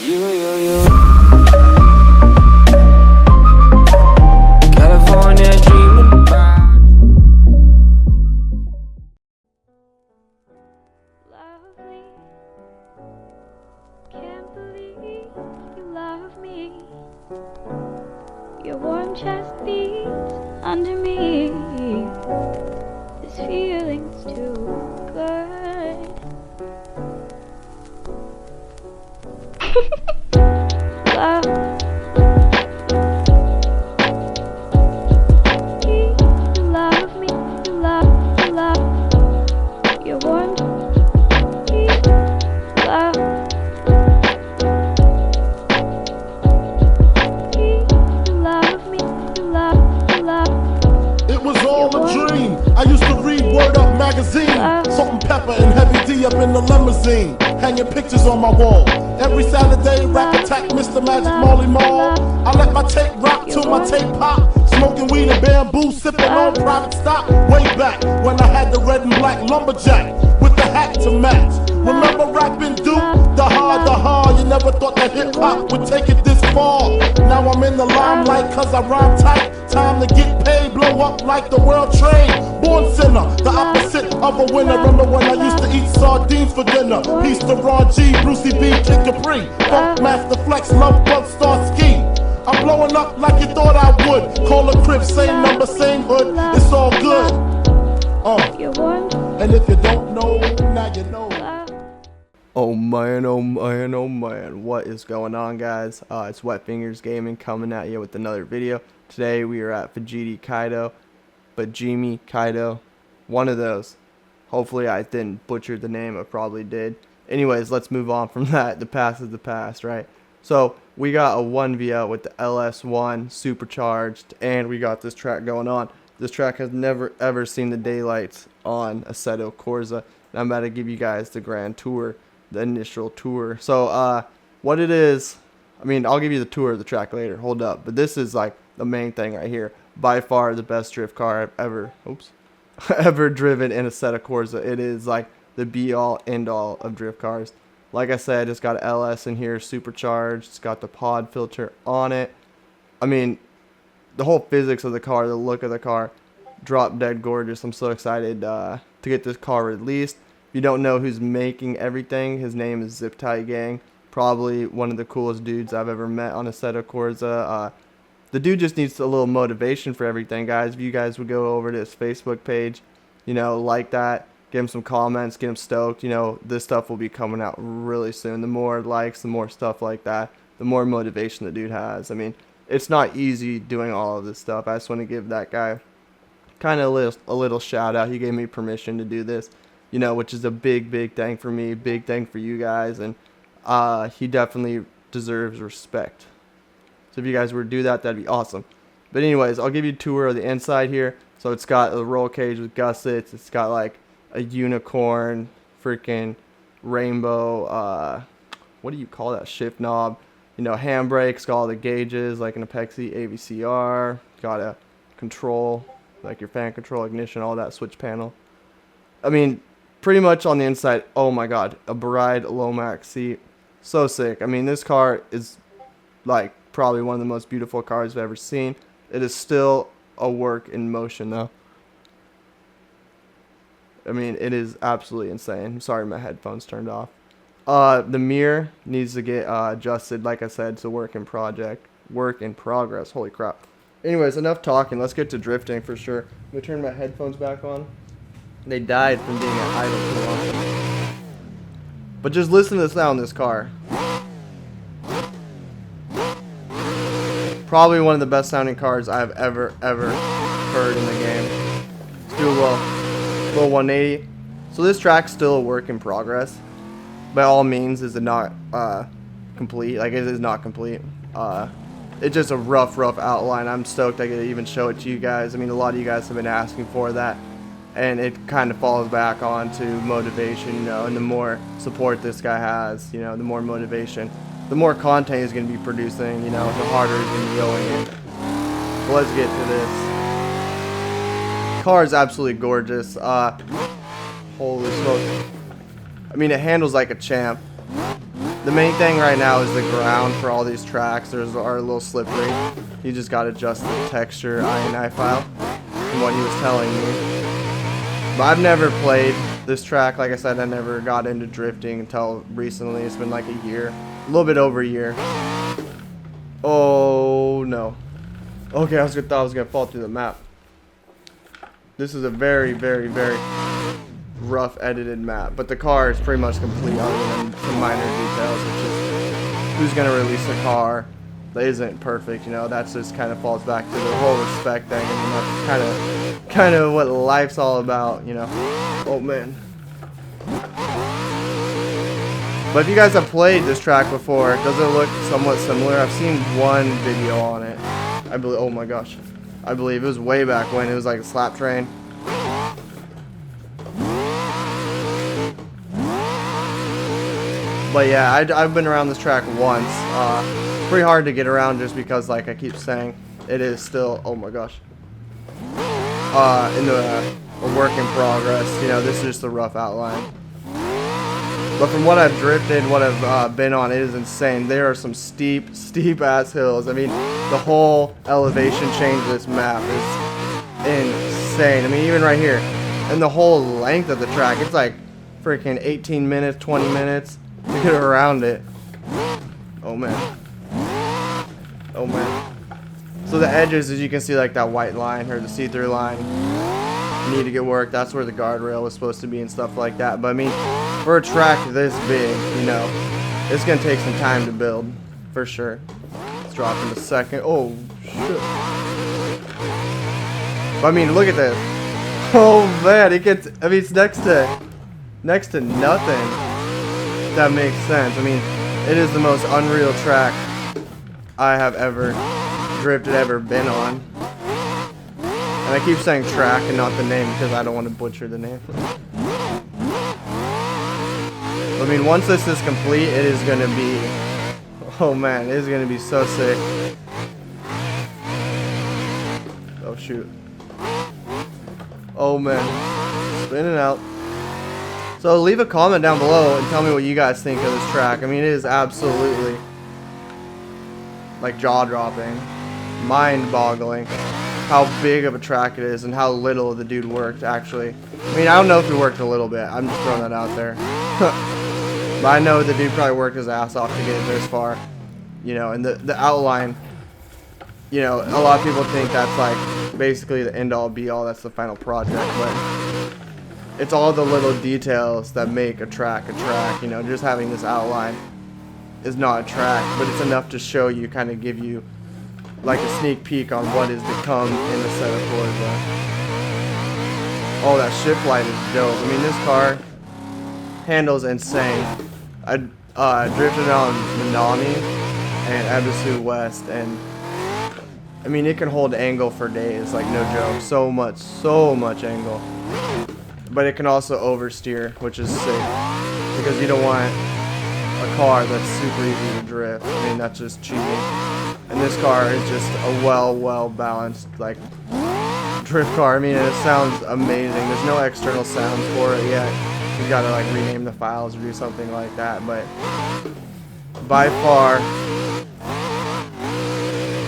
You. California dreaming about. Lovely, can't believe you love me. Your warm chest beats under me. This feeling's too good. Love. You love me, you love, you're warm, love. You love me, you love. It was all a dream. I used to read Word Up magazine. Salt and pepper and heavy D up in the limousine. Hanging pictures on my wall. Every Saturday, rap attack Mr. Magic Molly Mall. I let my tape rock till my tape pop. Smoking weed and bamboo, sipping on private stock. Way back when I had the red and black lumberjack with the hat to match. Remember rapping Duke? The hard. You never thought that hip hop would take it this far. Now I'm in the limelight cause I rhyme tight. Time to get paid, blow up like the world trade. Born sinner, the opposite of a winner. Remember when I used to eat sardines for dinner? Peace to Ron G, Brucey B, Kid Capri, Funk Master Flex, Love Bug, Star Ski. I'm blowing up like you thought I would. Call a crib, same number, same hood. It's all good. And if you don't know, now you know. Oh man, what is going on, guys? It's WetFingers Gaming coming at you with another video. Today we are at Fujimi Kaido, one of those. Hopefully I didn't butcher the name, I probably did. Anyways, let's move on from that. The past is the past, right? So we got a Onevia with the LS1 supercharged, and we got this track going on. This track has never ever seen the daylights on Assetto Corsa, and I'm about to give you guys the grand tour, the initial tour. So what it is, I mean, I'll give you the tour of the track later, hold up, but this is like the main thing right here. By far the best drift car I've ever driven in Assetto Corsa. It is like the be all end all of drift cars. Like I said, it's got LS in here, supercharged. It's got the pod filter on it. I mean, the whole physics of the car, the look of the car, drop dead gorgeous. I'm so excited to get this car released. If you don't know who's making everything, his name is ZipTieGang. Probably one of the coolest dudes I've ever met on Assetto Corsa. The dude just needs a little motivation for everything, guys. If you guys would go over to his Facebook page, you know, like that, give him some comments, get him stoked. You know, this stuff will be coming out really soon. The more likes, the more stuff like that, the more motivation the dude has. I mean, it's not easy doing all of this stuff. I just want to give that guy kind of a little shout out. He gave me permission to do this, you know, which is a big thing for me, big thing for you guys, and he definitely deserves respect. So if you guys were to do that, that'd be awesome. But anyways, I'll give you a tour of the inside here. So it's got a roll cage with gussets. It's got like a unicorn, freaking rainbow, what do you call that, shift knob. You know, handbrakes, got all the gauges like an Apexi AVCR. Got a control, like your fan control, ignition, all that switch panel. I mean, pretty much on the inside, oh my god, a Bride Lomax seat. So sick. I mean, this car is like probably one of the most beautiful cars I've ever seen. It is still a work in motion though. I mean, it is absolutely insane. I'm sorry my headphones turned off. The mirror needs to get adjusted. Like I said, it's a work in progress. Holy crap. Anyways, enough talking. Let's get to drifting for sure. Let me turn my headphones back on. They died from being at idle too long. But just listen to the sound of this car. Probably one of the best sounding cars I've ever heard in the game. Let's do a little 180. So this track's still a work in progress. By all means, is it not complete? Like, it is not complete. It's just a rough outline. I'm stoked I could even show it to you guys. I mean, a lot of you guys have been asking for that, and it kind of falls back onto motivation, you know. And the more support this guy has, you know, the more motivation, the more content he's going to be producing, you know, the harder he's going to be going in. But let's get to this. Car is absolutely gorgeous. Holy smoke. I mean, it handles like a champ. The main thing right now is the ground for all these tracks. Are a little slippery. You just got to adjust the texture INI file from what he was telling me. But I've never played this track. Like I said, I never got into drifting until recently. It's been like a year, a little bit over a year. Oh no. Okay, I thought I was gonna fall through the map. This is a very, very, very rough edited map, but the car is pretty much complete other than some minor details, which is who's gonna release a car that isn't perfect. You know, that's just kind of falls back to the whole respect thing, and that's kind of what life's all about. You know. Oh man. But if you guys have played this track before, does it look somewhat similar? I've seen one video on it. I believe. Oh my gosh. I believe it was way back when it was like a slap train. But yeah, I've been around this track once. It's pretty hard to get around just because, like I keep saying, it is still, oh my gosh, in a work in progress. You know, this is just a rough outline. But from what I've drifted, what I've been on, it is insane. There are some steep ass hills. I mean, the whole elevation change of this map is insane. I mean, even right here, and the whole length of the track, it's like freaking 18 minutes, 20 minutes to get around it. Oh man. Oh man. So the edges, as you can see, like that white line or the see-through line, need to get worked. That's where the guardrail was supposed to be and stuff like that. But I mean, for a track this big, you know, it's gonna take some time to build for sure. Let's drop in a second. Oh shit. But I mean, look at this. Oh man, it gets, I mean, it's next to nothing. That makes sense. I mean, it is the most unreal track I have ever drifted, ever been on. And I keep saying track and not the name because I don't want to butcher the name. I mean, once this is complete, it is going to be, oh man, it is going to be so sick. Oh shoot. Oh man, spinning out. So leave a comment down below and tell me what you guys think of this track. I mean, it is absolutely like jaw-dropping, mind-boggling how big of a track it is and how little the dude worked actually. I mean, I don't know if he worked a little bit. I'm just throwing that out there. But I know the dude probably worked his ass off to get it this far. You know, and the outline, you know, a lot of people think that's like basically the end-all be-all, that's the final project, but it's all the little details that make a track, you know. Just having this outline is not a track, but it's enough to show you, kind of give you like a sneak peek on what is to come in the Assetto Corsa. Oh, that shift light is dope. I mean, this car handles insane. I drifted on Minami and Ebisu West, and I mean, it can hold angle for days, like no joke. So much angle. But it can also oversteer, which is sick, because you don't want a car that's super easy to drift. I mean, that's just cheating. And this car is just a well balanced like drift car. I mean, it sounds amazing. There's no external sounds for it yet. You gotta like rename the files or do something like that. But by far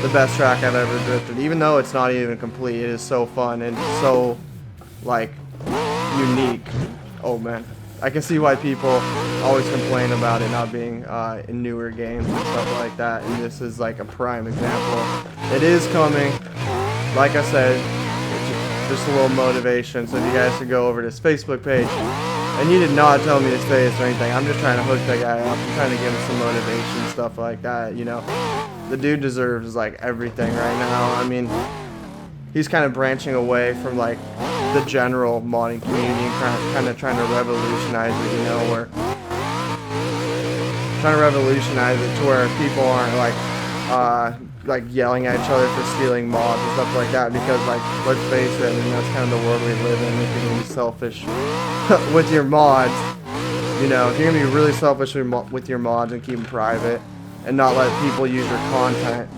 the best track I've ever drifted. Even though it's not even complete, it is so fun and so like unique. Oh man, I can see why people always complain about it not being in newer games and stuff like that, and this is like a prime example. It is coming, like I said, just a little motivation. So if you guys could go over to his Facebook page, and he did not tell me to say this or anything, I'm just trying to hook that guy up, I'm trying to give him some motivation, stuff like that, you know. The dude deserves like everything right now. I mean, he's kind of branching away from like the general modding community and kind of trying to revolutionize it, you know, where trying to revolutionize it to where people aren't like yelling at each other for stealing mods and stuff like that, because like, let's face it, I mean, that's kind of the world we live in. If you're gonna be selfish with your mods, you know, if you're gonna be really selfish with your mods and keep them private and not let people use your content,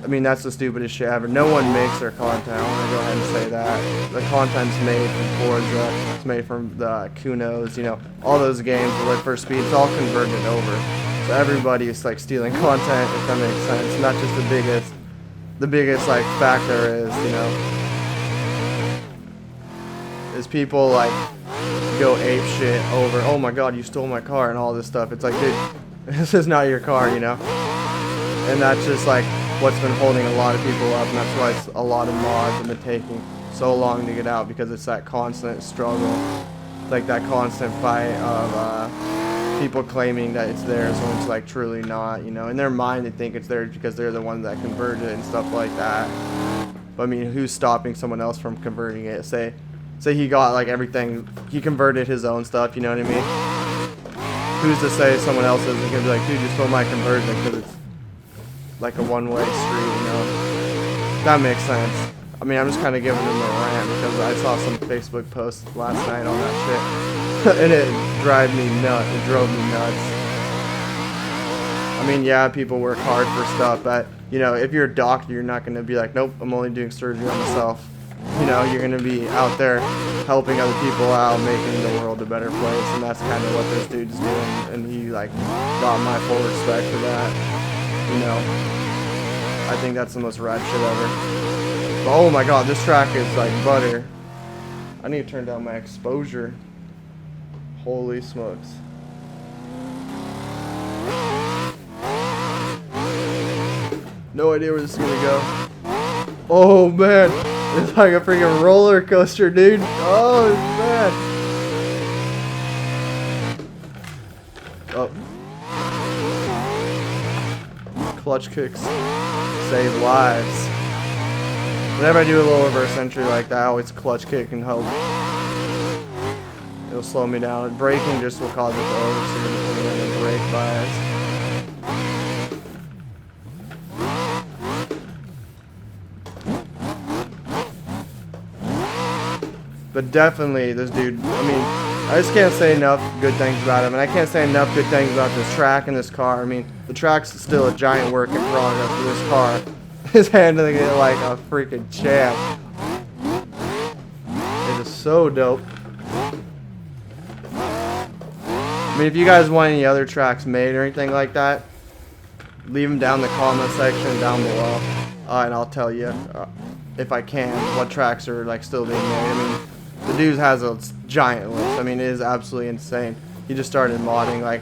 I mean, that's the stupidest shit ever. No one makes their content. I want to go ahead and say that. The content's made from Forza, it's made from the Kunos, you know, all those games, the Lit for Speed, it's all converted over. So everybody is like stealing content, if that makes sense. Not just the biggest like factor is, you know, is people like go ape shit over, oh my god, you stole my car and all this stuff. It's like, dude, this is not your car, you know. And that's just like what's been holding a lot of people up, and that's why a lot of mods have been taking so long to get out, because it's that constant struggle, like that constant fight of people claiming that it's theirs when it's like truly not, you know. In their mind they think it's theirs because they're the ones that converted it and stuff like that. But I mean, who's stopping someone else from converting it? Say he got like everything, he converted his own stuff, you know what I mean? Who's to say someone else isn't gonna be like, dude, you stole my conversion, because it's like a one-way street, you know? That makes sense. I mean, I'm just kind of giving them a rant because I saw some Facebook posts last night on that shit, and it drove me nuts. I mean, yeah, people work hard for stuff, but you know, if you're a doctor, you're not going to be like, nope, I'm only doing surgery on myself. You know, you're going to be out there helping other people out, making the world a better place, and that's kind of what this dude's doing, and he like got my full respect for that. You know, I think that's the most rad shit ever. But, oh my god, this track is like butter. I need to turn down my exposure. Holy smokes. No idea where this is gonna go. Oh man, it's like a freaking roller coaster, dude. Oh man. Oh. Clutch kicks save lives. Whenever I do a little reverse entry like that, I always clutch kick and hope it'll slow me down. Braking just will cause it to overshoot and brake bias. But definitely, this dude, I mean, I just can't say enough good things about him, and I can't say enough good things about this track and this car. I mean, the track's still a giant work in progress for this car. He's handling it like a freaking champ. It is so dope. I mean, if you guys want any other tracks made or anything like that, leave them down in the comment section down below, and I'll tell you, if I can, what tracks are like still being made. I mean, the dude has a giant list. I mean, it is absolutely insane. He just started modding like,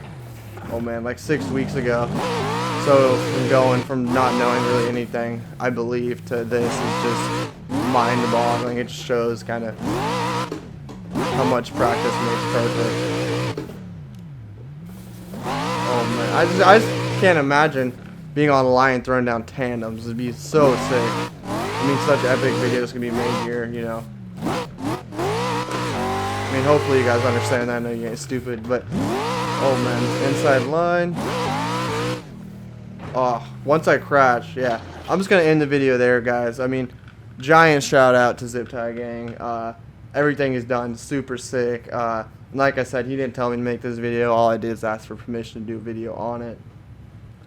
oh man, like 6 weeks ago. So from going from not knowing really anything, I believe, to this is just mind-boggling. It just shows kind of how much practice makes perfect. Oh man, I just can't imagine being on a line throwing down tandems. It'd be so sick. I mean, such epic videos can be made here, you know. I mean, hopefully you guys understand that. I know you ain't stupid, but oh man, inside line. Oh, once I crash, yeah. I'm just gonna end the video there, guys. I mean, giant shout out to ZipTieGang. Everything is done super sick. Like I said, he didn't tell me to make this video. All I did is ask for permission to do a video on it.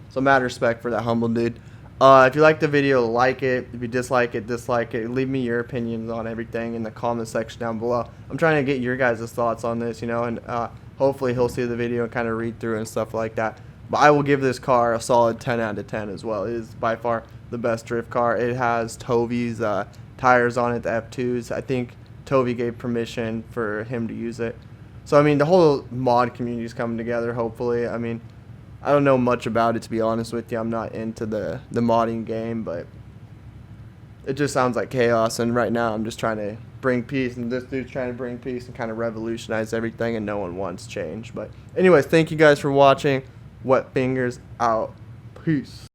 So mad respect for that humble dude. If you like the video, like it. If you dislike it, dislike it. Leave me your opinions on everything in the comment section down below. I'm trying to get your guys' thoughts on this, you know, and hopefully he'll see the video and kind of read through and stuff like that. But I will give this car a solid 10 out of 10 as well. It is by far the best drift car. It has Tovi's tires on it, the F2s. I think Tovi gave permission for him to use it. So, I mean, the whole mod community is coming together, hopefully. I mean, I don't know much about it, to be honest with you. I'm not into the modding game, but it just sounds like chaos. And right now I'm just trying to bring peace, and this dude's trying to bring peace and kind of revolutionize everything, and no one wants change. But anyways, thank you guys for watching. WetFingers out. Peace.